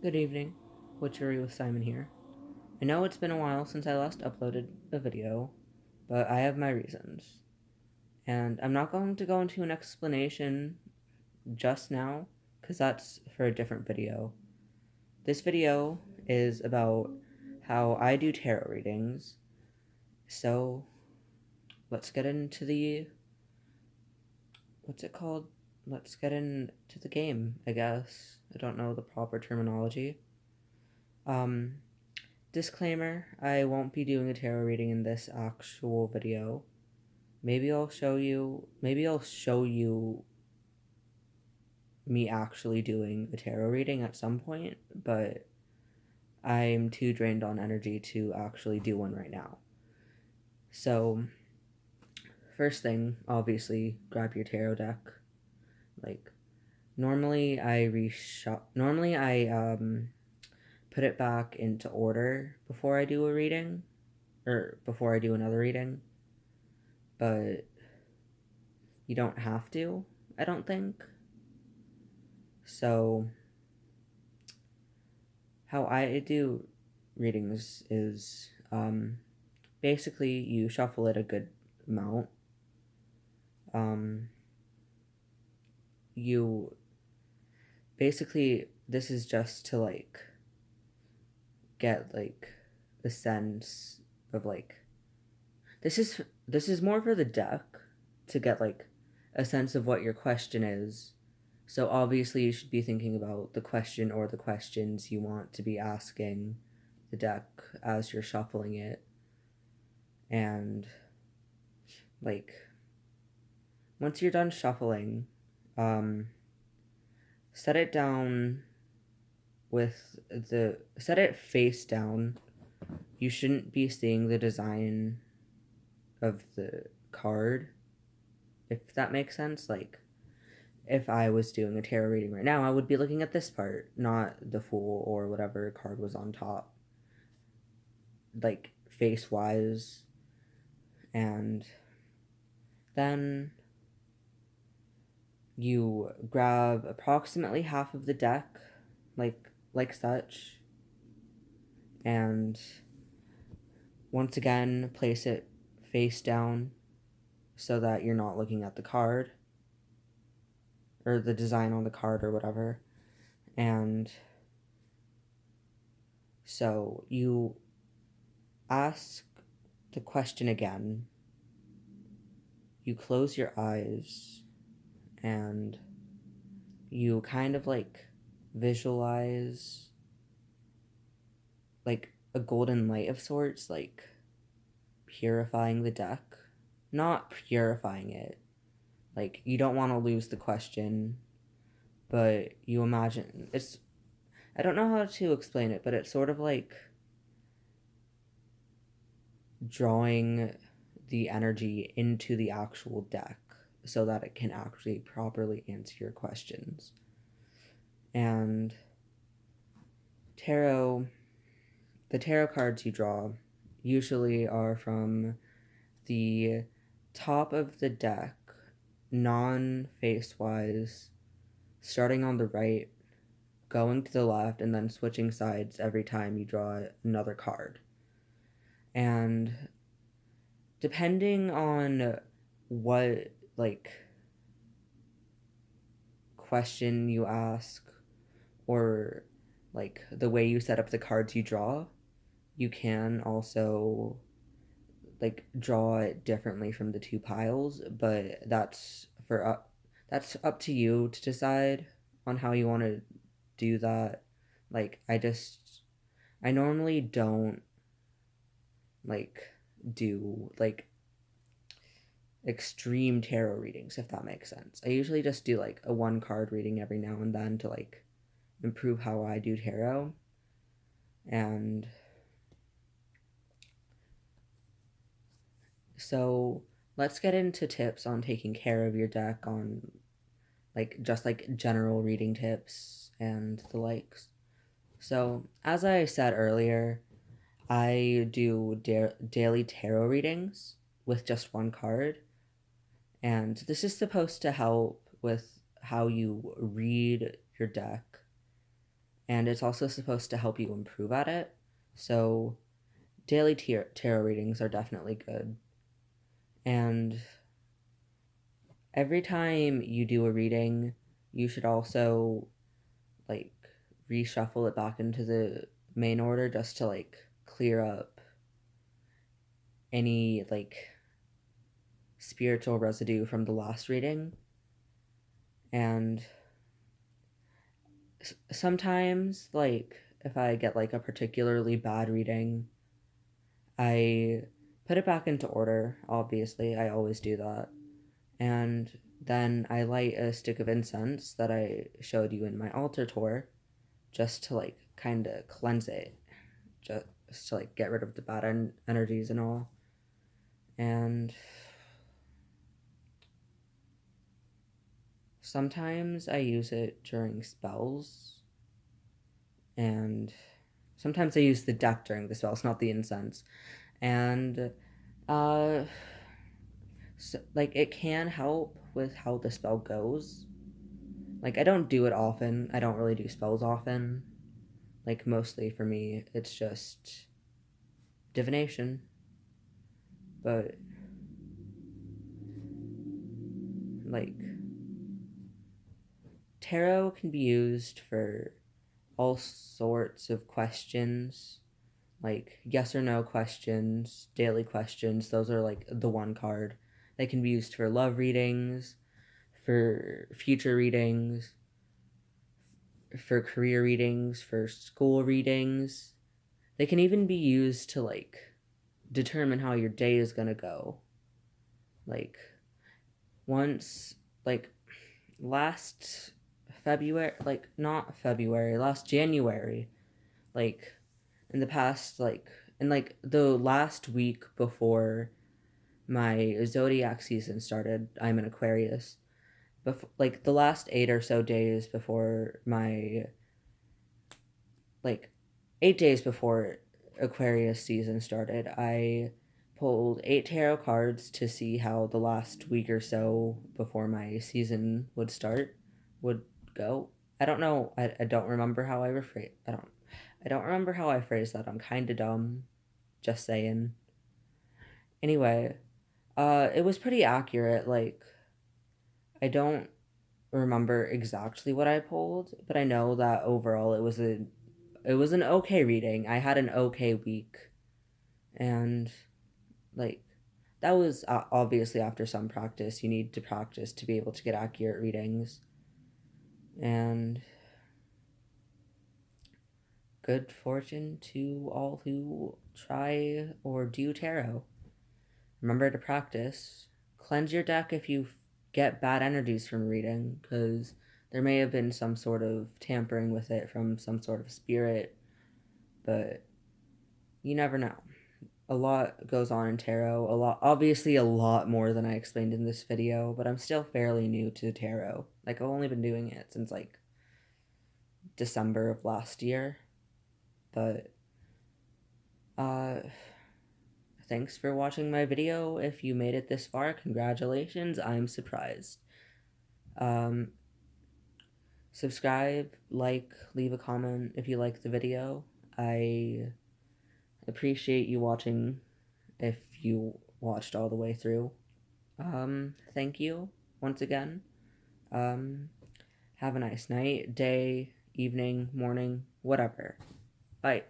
Good evening, witchery with Simon here. I know it's been a while since I last uploaded a video, but I have my reasons. And I'm not going to go into an explanation just now, because that's for a different video. This video is about how I do tarot readings, so let's get into the. What's it called? Let's get into the game, I guess. I don't know the proper terminology. Um, Disclaimer, I won't be doing a tarot reading in this actual video. Maybe I'll show you me actually doing a tarot reading at some point, but I'm too drained on energy to actually do one right now. So, first thing, obviously, grab your tarot deck. Like, normally I put it back into order before I do a reading, or before I do another reading, but you don't have to, I don't think. So, how I do readings is basically you shuffle it a good amount. You basically, this is just to get a sense of this is more for the deck to get a sense of what your question is. So obviously you should be thinking about the question or the questions you want to be asking the deck as you're shuffling it. And once you're done shuffling, set it down set it face down. You shouldn't be seeing the design of the card, if that makes sense. If I was doing a tarot reading right now, I would be looking at this part, not the Fool or whatever card was on top, face wise. And then you grab approximately half of the deck, like such, and once again place it face down so that you're not looking at the card or the design on the card or whatever. And so you ask the question again. You close your eyes and you kind of visualize a golden light of sorts, purifying the deck. Not purifying it. You don't want to lose the question, but you imagine I don't know how to explain it, but it's sort of drawing the energy into the actual deck so that it can actually properly answer your questions. And the tarot cards you draw usually are from the top of the deck, non-face wise, starting on the right, going to the left, and then switching sides every time you draw another card. And depending on what question you ask, or the way you set up the cards you draw, you can also draw it differently from the two piles, but that's up to you to decide on how you want to do that. I normally don't do extreme tarot readings, if that makes sense. I usually just do a one card reading every now and then to improve how I do tarot. And so let's get into tips on taking care of your deck, on just general reading tips and the likes. So as I said earlier, I do daily tarot readings with just one card, and this is supposed to help with how you read your deck and it's also supposed to help you improve at it. So daily tarot readings are definitely good. And every time you do a reading, you should also like reshuffle it back into the main order just to like clear up any like spiritual residue from the last reading. And sometimes, like, if I get like a particularly bad reading, I put it back into order. Obviously, I always do that. And then I light a stick of incense that I showed you in my altar tour just to like kind of cleanse it, just to like get rid of the bad energies and all. And sometimes I use it during spells, and sometimes I use the deck during the spells, not the incense. And uh so, like, it can help with how the spell goes. Like, I don't do it often. I don't really do spells often. Like, mostly for me, it's just divination. But like, tarot can be used for all sorts of questions, like yes or no questions, daily questions. Those are like the one card. They can be used for love readings, for future readings, for career readings, for school readings. They can even be used to like determine how your day is going to go. Like once like last February, like not February, last January, like in the past, like in like the last week before my zodiac season started, I'm an Aquarius. Before, like the last 8 or so days before my, like 8 days before Aquarius season started, I pulled 8 tarot cards to see how the last week or so before my season would start would go. I don't know. I don't remember how I rephrase. I don't remember how I phrased that. I'm kind of dumb. Just saying. Anyway, it was pretty accurate. Like, I don't remember exactly what I pulled, but I know that overall it was an okay reading. I had an okay week, and like that was obviously after some practice. You need to practice to be able to get accurate readings, and good fortune to all who try or do tarot. Remember to practice. Cleanse your deck if you get bad energies from reading, because there may have been some sort of tampering with it from some sort of spirit, but you never know. A lot goes on in tarot, obviously a lot more than I explained in this video, but I'm still fairly new to tarot. Like, I've only been doing it since like December of last year, but uh thanks for watching my video. If you made it this far, congratulations. I'm surprised. Um, subscribe, like, leave a comment if you like the video. I appreciate you watching if you watched all the way through. Thank you once again. Um, have a nice night, day, evening, morning, whatever. Bye.